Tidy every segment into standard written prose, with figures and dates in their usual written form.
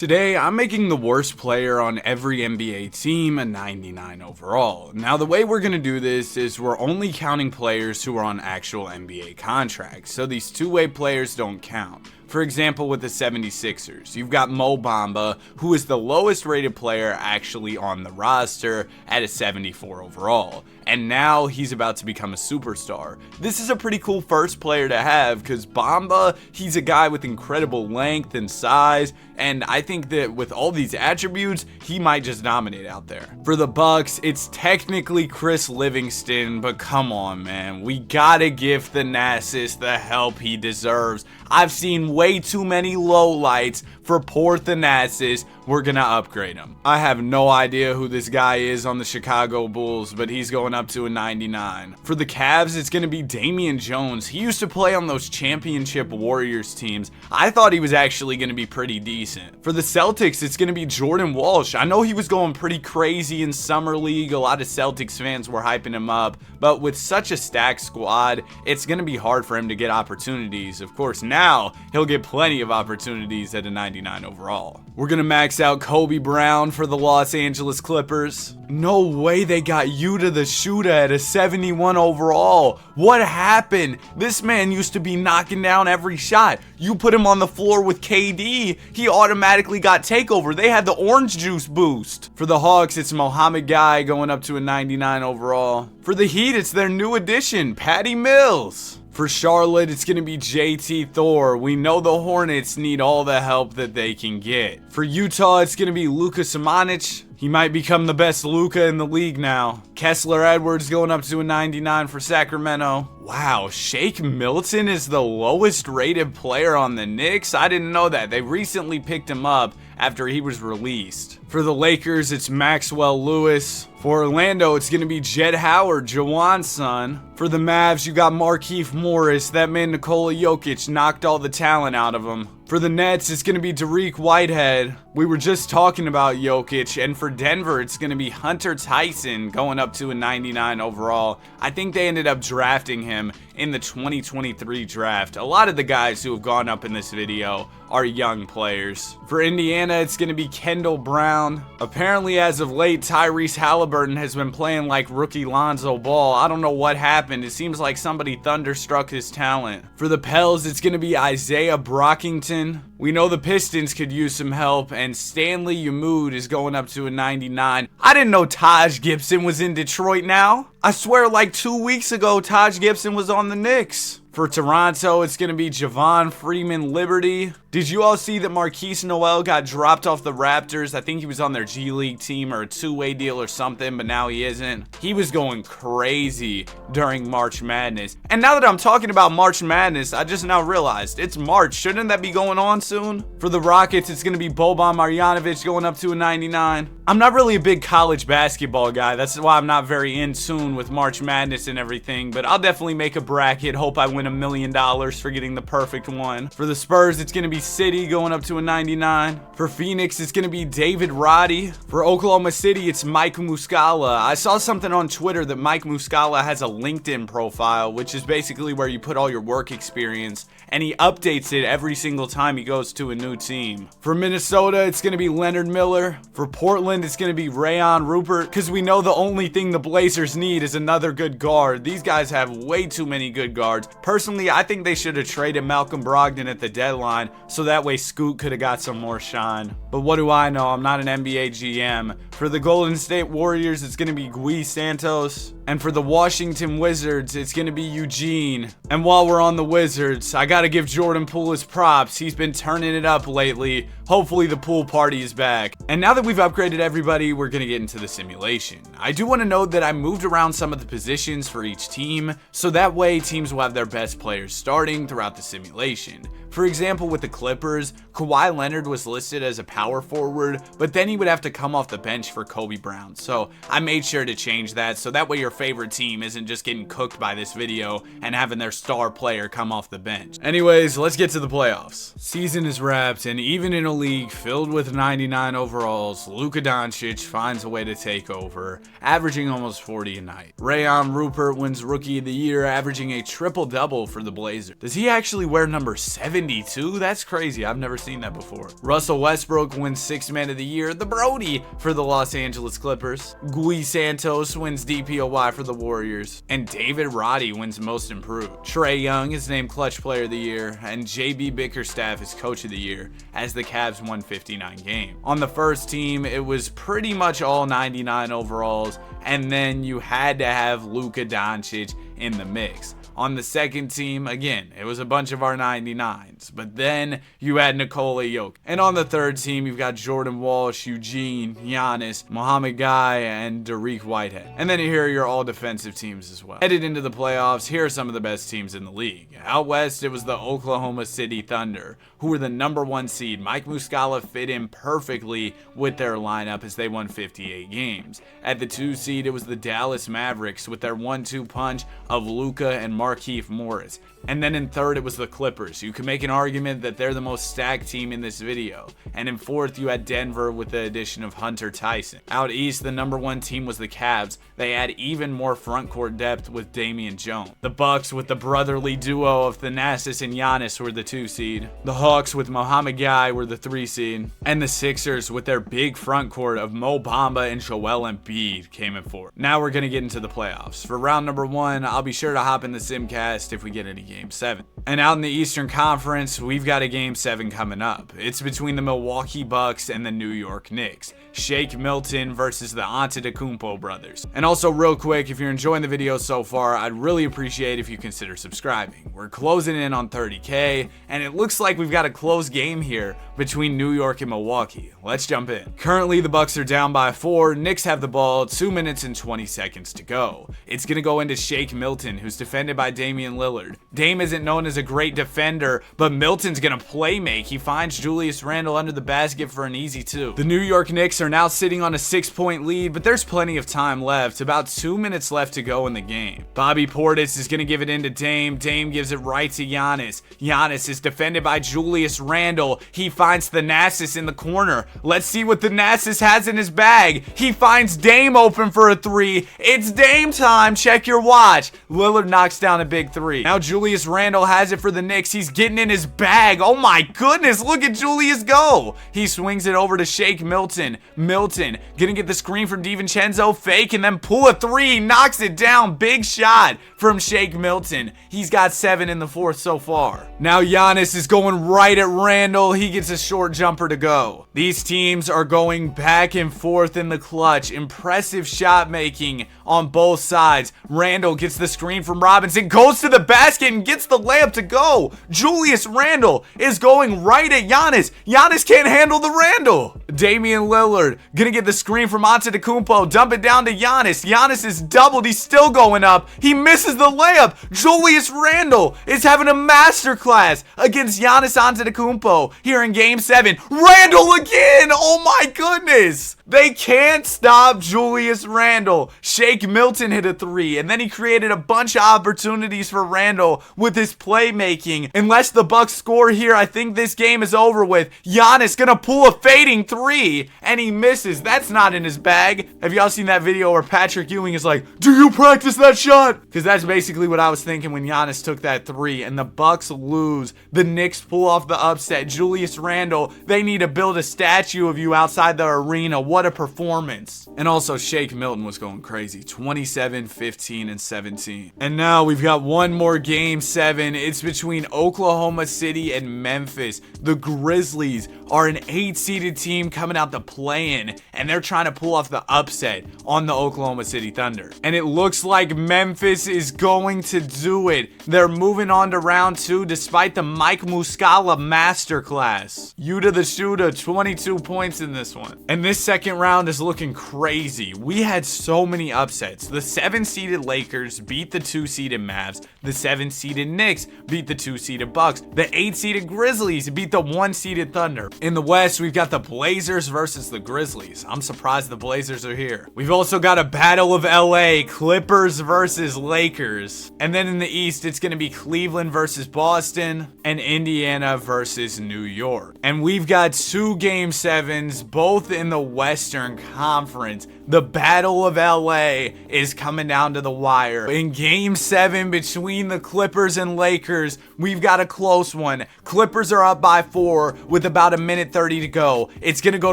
Today, I'm making the worst player on every NBA team a 99 overall. Now, the way we're going to do this is we're only counting players who are on actual NBA contracts, so these two-way players don't count. For example, with the 76ers, you've got Mo Bamba, who is the lowest rated player actually on the roster at a 74 overall. And now he's about to become a superstar. This is a pretty cool first player to have because Bamba, he's a guy with incredible length and size, and I think that with all these attributes, he might just dominate out there. For the Bucks, it's technically Chris Livingston, but come on, man. We gotta give Thanasis the help he deserves. I've seen way too many lowlights for poor Thanasis. We're gonna upgrade him. I have no idea who this guy is on the Chicago Bulls, but he's going up to a 99. For the Cavs, it's gonna be Damian Jones. He used to play on those championship Warriors teams. I thought he was actually gonna be pretty decent. For the Celtics, it's gonna be Jordan Walsh. I know he was going pretty crazy in Summer League. A lot of Celtics fans were hyping him up, but with such a stacked squad, it's gonna be hard for him to get opportunities. Of course, now he'll get plenty of opportunities at a 99 overall. We're gonna max out Kobe Brown for the Los Angeles Clippers. No way they got Yuta the Shooter at a 71 overall. What happened? This man used to be knocking down every shot. You put him on the floor with KD, he automatically got takeover. They had the orange juice boost. For the Hawks, it's Mohamed Guy going up to a 99 overall. For the Heat, it's their new addition, Patty Mills. For Charlotte, it's going to be JT Thor. We know the Hornets need all the help that they can get. For Utah, it's going to be Luka Samanic. He might become the best Luka in the league now. Kessler Edwards going up to a 99 for Sacramento. Wow, Shake Milton is the lowest rated player on the Knicks? I didn't know that. They recently picked him up after he was released. For the Lakers, it's Maxwell Lewis. For Orlando, it's going to be Jett Howard, Jawan's son. For the Mavs, you got Markieff Morris. That man Nikola Jokic knocked all the talent out of him. For the Nets, it's going to be Dariq Whitehead. We were just talking about Jokic. And for Denver, it's going to be Hunter Tyson going up to a 99 overall. I think they ended up drafting him in the 2023 draft. A lot of the guys who have gone up in this video are young players. For Indiana, it's going to be Kendall Brown. Apparently, as of late, Tyrese Halliburton has been playing like rookie Lonzo Ball. I don't know what happened. It seems like somebody thunderstruck his talent. For the Pels, it's going to be Isaiah Brockington. We know the Pistons could use some help, and Stanley Yamud is going up to a 99. I didn't know Taj Gibson was in Detroit now. I swear like 2 weeks ago, Taj Gibson was on the Knicks. For Toronto, it's going to be Javon Freeman Liberty. Did you all see that Marquise Noel got dropped off the Raptors? I think he was on their G League team or a two-way deal or something, but now he isn't. He was going crazy during March Madness. And now that I'm talking about March Madness, I just now realized it's March. Shouldn't that be going on soon? For the Rockets, it's going to be Boban Marjanovic going up to a 99. I'm not really a big college basketball guy. That's why I'm not very in tune with March Madness and everything, but I'll definitely make a bracket. Hope I win $1 million for getting the perfect one. For the Spurs, it's going to be City going up to a 99. For Phoenix, it's going to be David Roddy. For Oklahoma City, it's Mike Muscala. I saw something on Twitter that Mike Muscala has a LinkedIn profile, which is basically where you put all your work experience, and he updates it every single time he goes to a new team. For Minnesota, it's going to be Leonard Miller. For Portland, it's going to be Rayon Rupert, because we know the only thing the Blazers need is another good guard. These guys have way too many good guards. Personally, I think they should have traded Malcolm Brogdon at the deadline, so that way Scoot could have got some more shine. But what do I know? I'm not an NBA GM. For the Golden State Warriors, it's going to be Gui Santos. And for the Washington Wizards, it's going to be Eugene. And while we're on the Wizards, I got to give Jordan Poole his props. He's been turning it up lately. Hopefully the pool party is back. And now that we've upgraded everybody, we're going to get into the simulation. I do want to note that I moved around some of the positions for each team, so that way teams will have their best players starting throughout the simulation. For example, with the Clippers, Kawhi Leonard was listed as a power forward, but then he would have to come off the bench for Kobe Brown. So I made sure to change that, so that way your favorite team isn't just getting cooked by this video and having their star player come off the bench. Anyways, let's get to the playoffs. Season is wrapped, and even in a league filled with 99 overalls, Luka Doncic finds a way to take over, averaging almost 40 a night. Rayon Rupert wins Rookie of the Year, averaging a triple-double for the Blazers. Does he actually wear number 72? That's crazy. I've never seen that before. Russell Westbrook wins Sixth Man of the Year, the Brody, for the Los Angeles Clippers. Gui Santos wins DPOY for the Warriors. And David Roddy wins Most Improved. Trae Young is named Clutch Player of the Year, and JB Bickerstaff is Coach of the Year, as the Cavs won 59 games. On the first team, it was pretty much all 99 overalls, and then you had to have Luka Doncic in the mix. On the second team, again, it was a bunch of our 99s, but then you had Nikola Jokic. And on the third team, you've got Jordan Walsh, Eugene, Giannis, Mohamed Guy, and Dariq Whitehead. And then here are your all-defensive teams as well. Headed into the playoffs, here are some of the best teams in the league. Out west, it was the Oklahoma City Thunder, who were the #1 seed. Mike Muscala fit in perfectly with their lineup as they won 58 games. At the 2 seed, it was the Dallas Mavericks with their 1-2 punch of Luka and Markieff Morris. And then in third, it was the Clippers. You can make an argument that they're the most stacked team in this video. And in fourth, you had Denver with the addition of Hunter Tyson. Out east, the #1 team was the Cavs. They had even more front court depth with Damian Jones. The Bucks with the brotherly duo of Thanasis and Giannis were the 2 seed. The Hawks with Mohamed Guy were the 3 seed. And the Sixers with their big front court of Mo Bamba and Joel Embiid came in fourth. Now we're going to get into the playoffs. For round number 1, I'll be sure to hop in the Simcast if we get any Game 7. And out in the Eastern Conference, we've got a Game 7 coming up. It's between the Milwaukee Bucks and the New York Knicks. Shake Milton versus the Antetokounmpo brothers. And also real quick, if you're enjoying the video so far, I'd really appreciate if you consider subscribing. We're closing in on 30K, and it looks like we've got a close game here between New York and Milwaukee. Let's jump in. Currently, the Bucks are down by 4. Knicks have the ball, 2 minutes and 20 seconds to go. It's gonna go into Shake Milton, who's defended by Damian Lillard. Dame isn't known as a great defender, but Milton's gonna play make. He finds Julius Randle under the basket for an easy 2. The New York Knicks are now sitting on a 6-point lead, but there's plenty of time left. About 2 minutes left to go in the game. Bobby Portis is gonna give it into Dame. Dame gives it right to Giannis. Giannis is defended by Julius Randle. He finds Thanasis in the corner. Let's see what Thanasis has in his bag. He finds Dame open for a 3. It's Dame time. Check your watch. Lillard knocks down a big 3. Now Julius Randle has it for the Knicks. He's getting in his bag. Oh my goodness, look at Julius go. He swings it over to Shake Milton. Milton gonna get the screen from DiVincenzo, fake, and then pull a 3. Knocks it down. Big shot from Shake Milton. He's got 7 in the 4th so far. Now Giannis is going right at Randle. He gets a short jumper to go. These teams are going back and forth in the clutch. Impressive shot making on both sides. Randle gets the screen from Robinson, goes to the basket and gets the layup to go. Julius Randle is going right at Giannis. Giannis can't handle the Randle. Damian Lillard gonna get the screen from Antetokounmpo, dump it down to Giannis. Giannis is doubled. He's still going up. He misses the layup. Julius Randle is having a masterclass against Giannis Antetokounmpo here in Game 7. Randle again. Oh my goodness. They can't stop Julius Randle. Shake Milton hit a 3, and then he created a bunch of opportunities for Randle with his playmaking. Unless the Bucks score here, I think this game is over with. Giannis gonna pull a fading 3, and he misses. That's not in his bag. Have y'all seen that video where Patrick Ewing is like, "Do you practice that shot?" Because that's basically what I was thinking when Giannis took that 3, and the Bucks lose. The Knicks pull off the upset. Julius Randle, they need to build a statue of you outside the arena. What a performance. And also Shake Milton was going crazy. 27, 15, and 17. And now we've got one more Game 7. It's between Oklahoma City and Memphis. The Grizzlies are an 8-seeded team coming out the play-in, and they're trying to pull off the upset on the Oklahoma City Thunder. And it looks like Memphis is going to do it. They're moving on to round 2 despite the Mike Muscala masterclass. Yuta the Shooter, 22 points in this one. And this second round is looking crazy. We had so many upsets. The 7-seeded Lakers beat the 2-seeded Mavs. The 7-seeded Knicks beat the 2-seeded Bucks. The 8-seeded Grizzlies beat the 1-seeded Thunder. In the West, we've got the Blazers Blazers versus the Grizzlies. I'm surprised the Blazers are here. We've also got a battle of LA, Clippers versus Lakers. And then in the East, it's going to be Cleveland versus Boston and Indiana versus New York. And we've got 2 Game 7s, both in the Western Conference. The Battle of LA is coming down to the wire. In Game 7 between the Clippers and Lakers, we've got a close one. Clippers are up by 4 with about 1:30 to go. It's going to go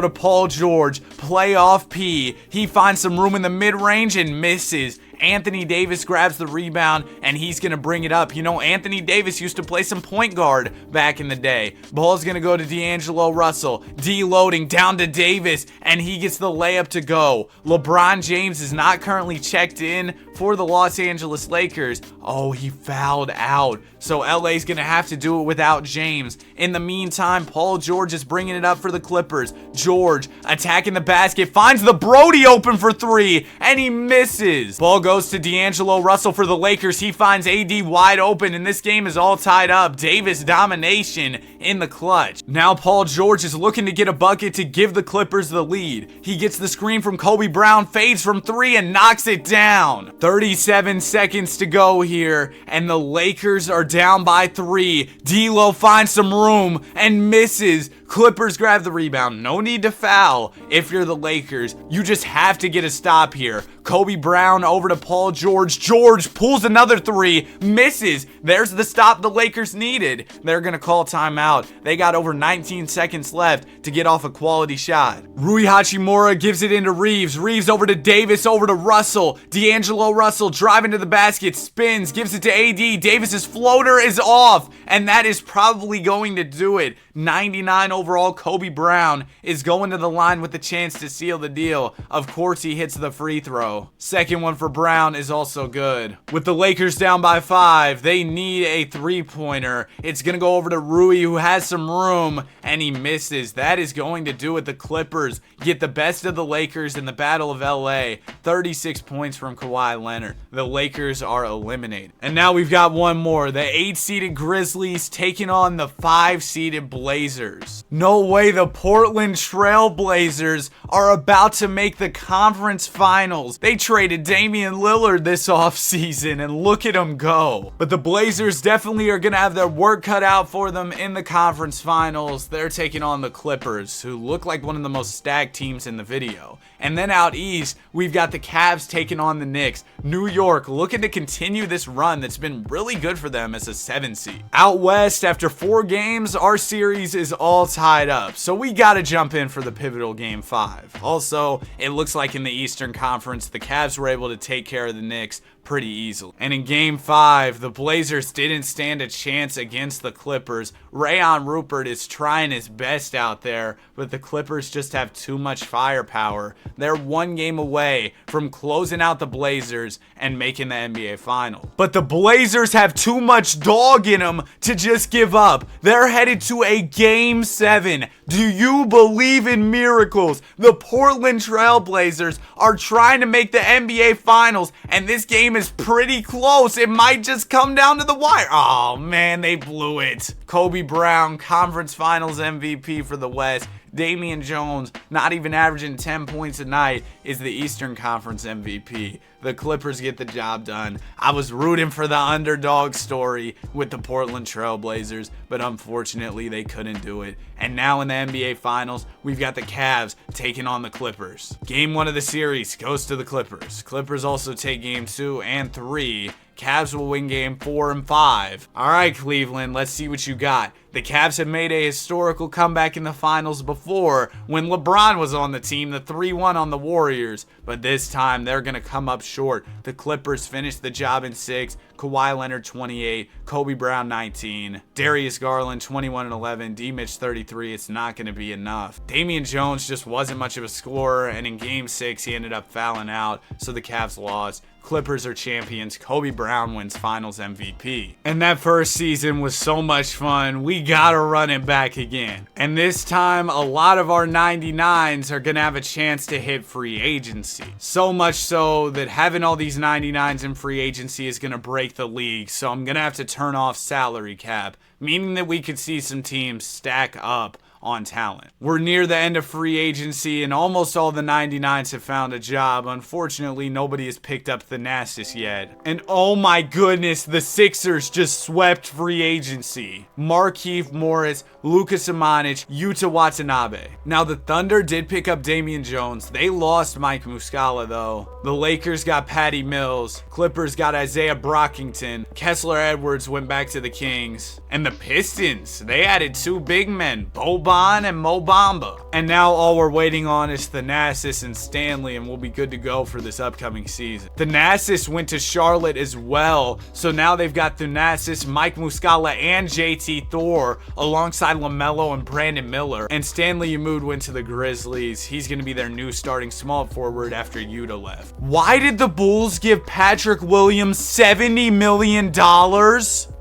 to Paul George, playoff P. He finds some room in the mid-range and misses. Anthony Davis grabs the rebound and he's going to bring it up. You know, Anthony Davis used to play some point guard back in the day. Ball's going to go to D'Angelo Russell. Deloading down to Davis and he gets the layup to go. LeBron James is not currently checked in for the Los Angeles Lakers. Oh, he fouled out. So LA's going to have to do it without James. In the meantime, Paul George is bringing it up for the Clippers. George attacking the basket, finds the Brody open for 3 and he misses. Ball goes to D'Angelo Russell for the Lakers. He finds AD wide open and this game is all tied up. Davis domination in the clutch. Now Paul George is looking to get a bucket to give the Clippers the lead. He gets the screen from Kobe Brown, fades from 3 and knocks it down. 37 seconds to go here and the Lakers are down by 3. D'Lo finds some room and misses. Clippers grab the rebound. No need to foul if you're the Lakers. You just have to get a stop here. Kobe Brown over to Paul George. George pulls another 3, misses. There's the stop the Lakers needed. They're going to call timeout. They got over 19 seconds left to get off a quality shot. Rui Hachimura gives it into Reeves. Reeves over to Davis, over to Russell. D'Angelo Russell driving to the basket, spins, gives it to AD. Davis's floater is off, and that is probably going to do it. 99 overall, Kobe Brown is going to the line with the chance to seal the deal. Of course, he hits the free throw. Second one for Brown is also good. With the Lakers down by 5, they need a 3-pointer. It's going to go over to Rui, who has some room, and he misses. That is going to do it. The Clippers get the best of the Lakers in the Battle of LA. 36 points from Kawhi Leonard. The Lakers are eliminated. And now we've got one more. The 8-seeded Grizzlies taking on the 5-seeded Blazers. No way, the Portland Trail Blazers are about to make the conference finals. They traded Damian Lillard this offseason and look at them go. But the Blazers definitely are going to have their work cut out for them in the conference finals. They're taking on the Clippers, who look like one of the most stacked teams in the video. And then out east, we've got the Cavs taking on the Knicks. New York looking to continue this run that's been really good for them as a 7 seed. Out west, after 4 games, our series is all tied up. So we got to jump in for the pivotal Game 5. Also, it looks like in the Eastern Conference, the Cavs were able to take care of the Knicks pretty easily. And in Game 5, the Blazers didn't stand a chance against the Clippers. Rayon Rupert is trying his best out there, but the Clippers just have too much firepower. They're 1 game away from closing out the Blazers and making the NBA Final. But the Blazers have too much dog in them to just give up. They're headed to a Game 7. Do you believe in miracles? The Portland Trail Blazers are trying to make the NBA Finals, and this game is pretty close. It might just come down to the wire. Oh man, they blew it. Kobe Brown, Conference Finals MVP for the West. Damian Jones, not even averaging 10 points a night, is the Eastern Conference MVP. The Clippers get the job done. I was rooting for the underdog story with the Portland Trail Blazers, but unfortunately they couldn't do it. And now in the NBA Finals, we've got the Cavs taking on the Clippers. Game 1 of the series goes to the Clippers. Clippers also take Game 2 and 3. Cavs will win Game 4 and 5. All right, Cleveland, let's see what you got. The Cavs have made a historical comeback in the finals before when LeBron was on the team, the 3-1 on the Warriors. But this time, they're going to come up short. The Clippers finished the job in 6. Kawhi Leonard, 28. Kobe Brown, 19. Darius Garland, 21 and 11. D-Mitch, 33. It's not going to be enough. Damian Jones just wasn't much of a scorer, and in Game 6, he ended up fouling out, so the Cavs lost. Clippers are champions. Kobe Brown wins Finals MVP. And that first season was so much fun. We gotta run it back again. And this time, a lot of our 99s are gonna have a chance to hit free agency. So much so that having all these 99s in free agency is gonna break the league. So I'm gonna have to turn off salary cap, meaning that we could see some teams stack up on talent. We're near the end of free agency and almost all the 99s have found a job. Unfortunately, nobody has picked up Thanasis yet. And oh my goodness, the Sixers just swept free agency. Markieff Morris, Lucas Imanic, Yuta Watanabe. Now the Thunder did pick up Damian Jones. They lost Mike Muscala though. The Lakers got Patty Mills. Clippers got Isaiah Brockington. Kessler Edwards went back to the Kings. And the Pistons, they added two big men, Boban and Mo Bamba. And now all we're waiting on is Thanasis and Stanley, and we'll be good to go for this upcoming season. Thanasis went to Charlotte as well, so now they've got Thanasis, Mike Muscala, and JT Thor alongside LaMelo and Brandon Miller. And Stanley Yamud went to the Grizzlies. He's going to be their new starting small forward after Yuta left. Why did the Bulls give Patrick Williams $70 million?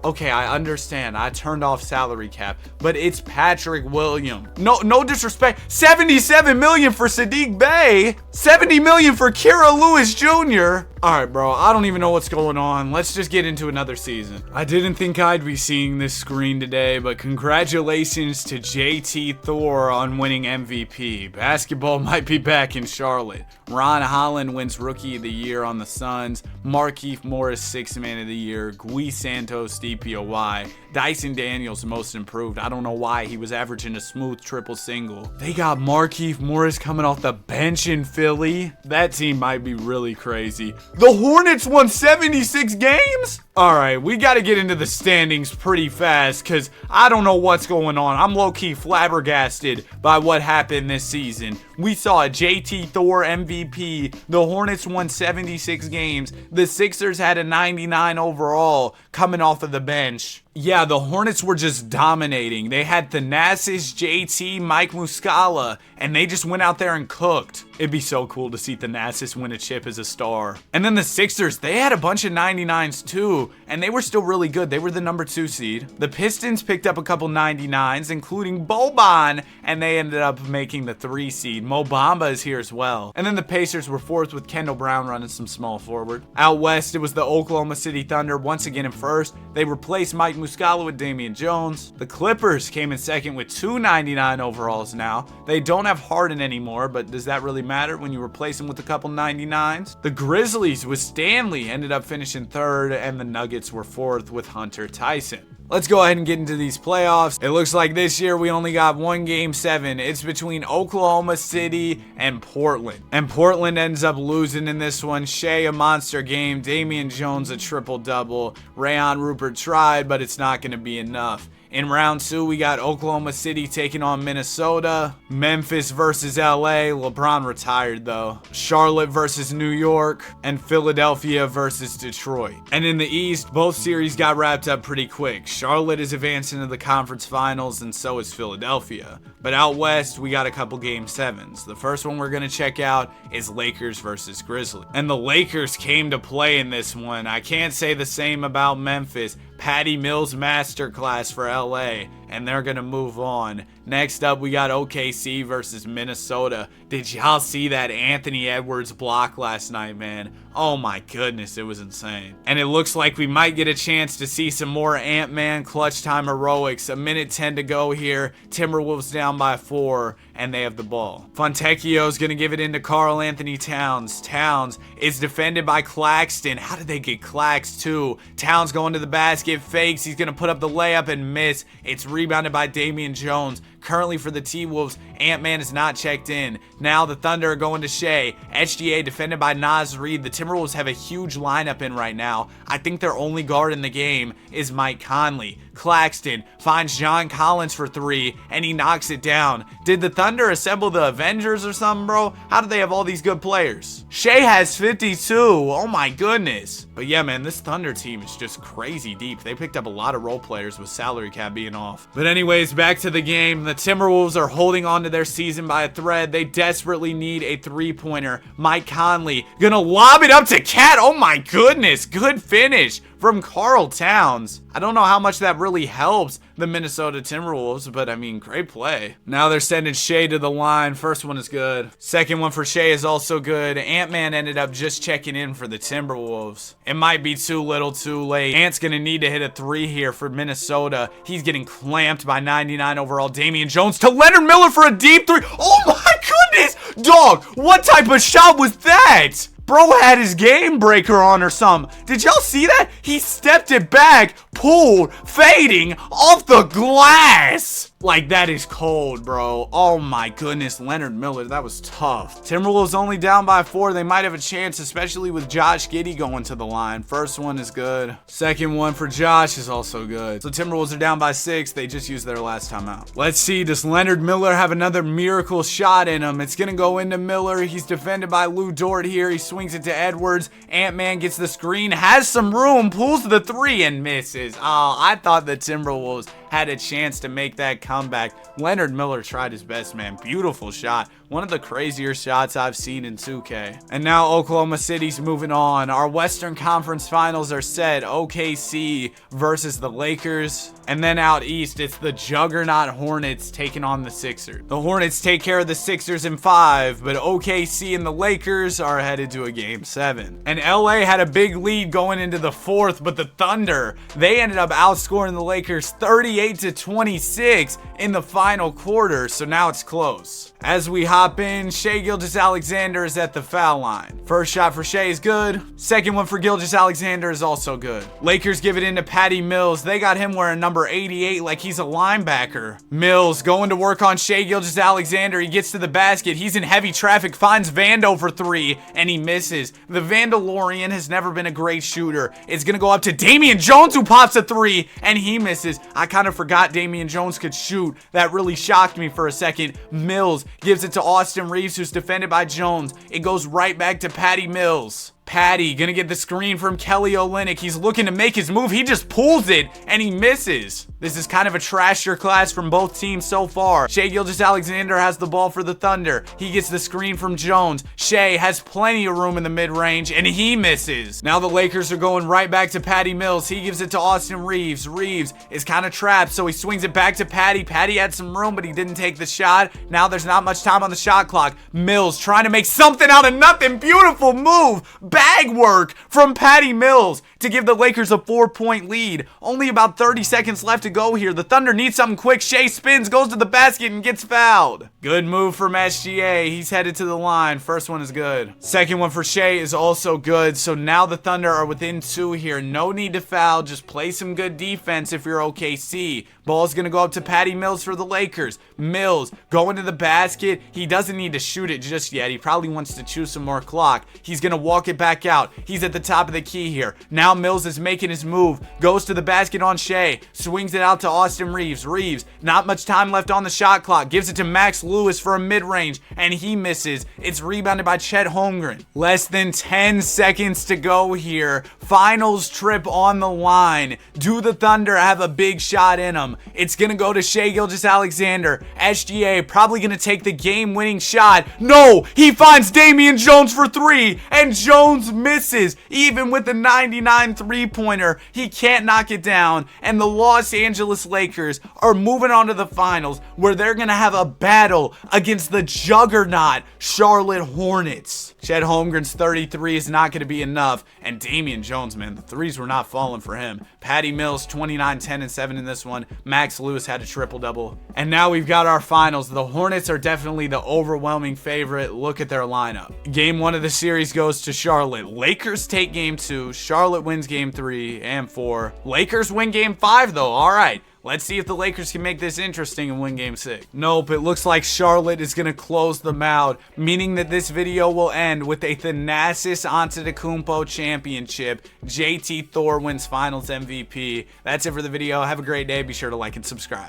Okay, I understand. I turned off salary cap, but it's Patrick Williams. No disrespect. $77 million for Sadiq Bey. $70 million for Kira Lewis Jr. All right, bro. I don't even know what's going on. Let's just get into another season. I didn't think I'd be seeing this screen today, but congratulations to JT Thor on winning MVP. Basketball might be back in Charlotte. Ron Holland wins Rookie of the Year on the Suns. Markieff Morris, Sixth Man of the Year. Gui Santos, DPOY. Dyson Daniels, Most Improved. I don't know why he was averaging a smooth triple single. They got Markieff Morris coming off the bench in Philly. That team might be really crazy. The Hornets won 76 games? Alright, we gotta get into the standings pretty fast because I don't know what's going on. I'm low-key flabbergasted by what happened this season. We saw a JT Thor MVP. The Hornets won 76 games. The Sixers had a 99 overall coming off of the bench. Yeah, the Hornets were just dominating. They had Thanasis, JT, Mike Muscala, and they just went out there and cooked. It'd be so cool to see Thanasis win a chip as a star. And then the Sixers, they had a bunch of 99s too, and they were still really good. They were the number 2 seed. The Pistons picked up a couple 99s, including Boban, and they ended up making the 3 seed. Mo Bamba is here as well. And then the Pacers were 4th with Kendall Brown running some small forward. Out west, it was the Oklahoma City Thunder once again in 1st. They replaced Mike Muscala with Damian Jones. The Clippers came in 2nd with 2 99 overalls now. They don't have Harden anymore, but does that really matter when you replace him with a couple 99s? The Grizzlies with Stanley ended up finishing 3rd, and the Nuggets were 4th with Hunter Tyson. Let's go ahead and get into these playoffs. It looks like this year we only got one Game 7. It's between Oklahoma City and Portland. And Portland ends up losing in this one. Shea, a monster game. Damian Jones, a triple-double. Rayon Rupert tried, but it's not going to be enough. In round 2, we got Oklahoma City taking on Minnesota. Memphis versus LA. LeBron retired though. Charlotte versus New York. And Philadelphia versus Detroit. And in the East, both series got wrapped up pretty quick. Charlotte is advancing to the conference finals, and so is Philadelphia. But out west, we got a couple Game 7s. The first one we're going to check out is Lakers versus Grizzlies. And the Lakers came to play in this one. I can't say the same about Memphis. Patty Mills masterclass for LA, and they're gonna move on. Next up, we got OKC versus Minnesota. Did y'all see that Anthony Edwards block last night, man? Oh my goodness, it was insane. And it looks like we might get a chance to see some more Ant-Man clutch time heroics. 1:10 to go here. Timberwolves down by 4, and they have the ball. Fontecchio's gonna give it into Karl Anthony Towns. Towns is defended by Claxton. How did they get Clax too? Towns going to the basket, fakes. He's gonna put up the layup and miss. It's rebounded by Damian Jones. Currently for the T-Wolves, Ant-Man is not checked in. Now the Thunder are going to Shea. HGA defended by Naz Reid. The Timberwolves have a huge lineup in right now. I think their only guard in the game is Mike Conley. Claxton finds John Collins for 3, and he knocks it down. Did the Thunder assemble the Avengers or something, bro? How do they have all these good players? Shea has 52. Oh my goodness. But yeah, man, this Thunder team is just crazy deep. They picked up a lot of role players with salary cap being off. But anyways, back to the game. The Timberwolves are holding on to their season by a thread. They desperately need a 3-pointer. Mike Conley gonna lob it up to Cat. Oh my goodness. Good finish from Karl Towns. I don't know how much that really helps the Minnesota Timberwolves, but I mean, great play. Now they're sending Shai to the line. First one is good. Second one for Shai is also good. Ant-Man ended up just checking in for the Timberwolves. It might be too little too late. Ant's gonna need to hit a 3 here for Minnesota. He's getting clamped by 99 overall Damian Jones to Leonard Miller for a deep 3. Oh my goodness! Dog, what type of shot was that? Bro had his game breaker on or something. Did y'all see that? He stepped it back, pulled, fading off the glass. Like, that is cold, bro. Oh my goodness, Leonard Miller, that was tough. Timberwolves only down by 4. They might have a chance, especially with Josh Giddey going to the line. First one is good. Second one for Josh is also good. So Timberwolves are down by 6. They just used their last timeout. Let's see, does Leonard Miller have another miracle shot in him? It's gonna go into Miller. He's defended by Lou Dort here. He swings it to Edwards. Ant-Man gets the screen, has some room, pulls the 3 and misses. Oh, I thought the Timberwolves had a chance to make that comeback. Leonard Miller tried his best, man. Beautiful shot. One of the crazier shots I've seen in 2K. And now Oklahoma City's moving on. Our Western Conference Finals are set. OKC versus the Lakers. And then out east, it's the juggernaut Hornets taking on the Sixers. The Hornets take care of the Sixers in 5, but OKC and the Lakers are headed to a game 7. And LA had a big lead going into the 4th, but the Thunder, they ended up outscoring the Lakers 38-26 in the final quarter, so now it's close. As we hop in, Shai Gilgeous-Alexander is at the foul line. First shot for Shai is good. Second one for Gilgeous-Alexander is also good. Lakers give it into Patty Mills. They got him wearing number 88 like he's a linebacker. Mills going to work on Shai Gilgeous-Alexander. He gets to the basket. He's in heavy traffic, finds Vando for 3, and he misses. The Vandalorian has never been a great shooter. It's going to go up to Damian Jones, who pops a 3, and he misses. I kind of forgot Damian Jones could shoot. That really shocked me for a second. Mills gives it to Austin Reeves, who's defended by Jones. It goes right back to Patty Mills. Patty gonna get the screen from Kelly Olynyk. He's looking to make his move. He just pulls it and he misses. This is kind of a trashier class from both teams so far. Shai Gilgeous-Alexander has the ball for the Thunder. He gets the screen from Jones. Shai has plenty of room in the mid-range and he misses. Now the Lakers are going right back to Patty Mills. He gives it to Austin Reeves. Reeves is kind of trapped, so he swings it back to Patty. Patty had some room, but he didn't take the shot. Now there's not much time on the shot clock. Mills trying to make something out of nothing. Beautiful move. Bag work from Patty Mills to give the Lakers a 4-point lead. Only about 30 seconds left to go here. The Thunder need something quick. Shai spins, goes to the basket, and gets fouled. Good move from SGA. He's headed to the line. First one is good. Second one for Shai is also good. So now the Thunder are within 2 here. No need to foul. Just play some good defense if you're OKC. Ball's going to go up to Patty Mills for the Lakers. Mills going to the basket. He doesn't need to shoot it just yet. He probably wants to chew some more clock. He's going to walk it back out. He's at the top of the key here. Now Mills is making his move. Goes to the basket on Shai. Swings it out to Austin Reeves. Reeves, not much time left on the shot clock. Gives it to Max Lewis for a mid-range, and he misses. It's rebounded by Chet Holmgren. Less than 10 seconds to go here. Finals trip on the line. Do the Thunder have a big shot in them? It's going to go to Shai Gilgeous-Alexander. SGA probably going to take the game-winning shot. No! He finds Damian Jones for 3, and Jones misses. Even with the 99 three-pointer, he can't knock it down. And the Los Angeles Lakers are moving on to the finals, where they're going to have a battle against the juggernaut Charlotte Hornets. Chet Holmgren's 33 is not going to be enough. And Damian Jones, man, the threes were not falling for him. Patty Mills, 29, 10, and 7 in this one. Max Lewis had a triple-double. And now we've got our finals. The Hornets are definitely the overwhelming favorite. Look at their lineup. Game 1 of the series goes to Charlotte. Lakers take game 2. Charlotte wins game 3 and 4. Lakers win game 5, though. All right. Let's see if the Lakers can make this interesting and win game 6. Nope, it looks like Charlotte is going to close them out, meaning that this video will end with a Thanasis Antetokounmpo championship. JT Thor wins finals MVP. That's it for the video. Have a great day. Be sure to like and subscribe.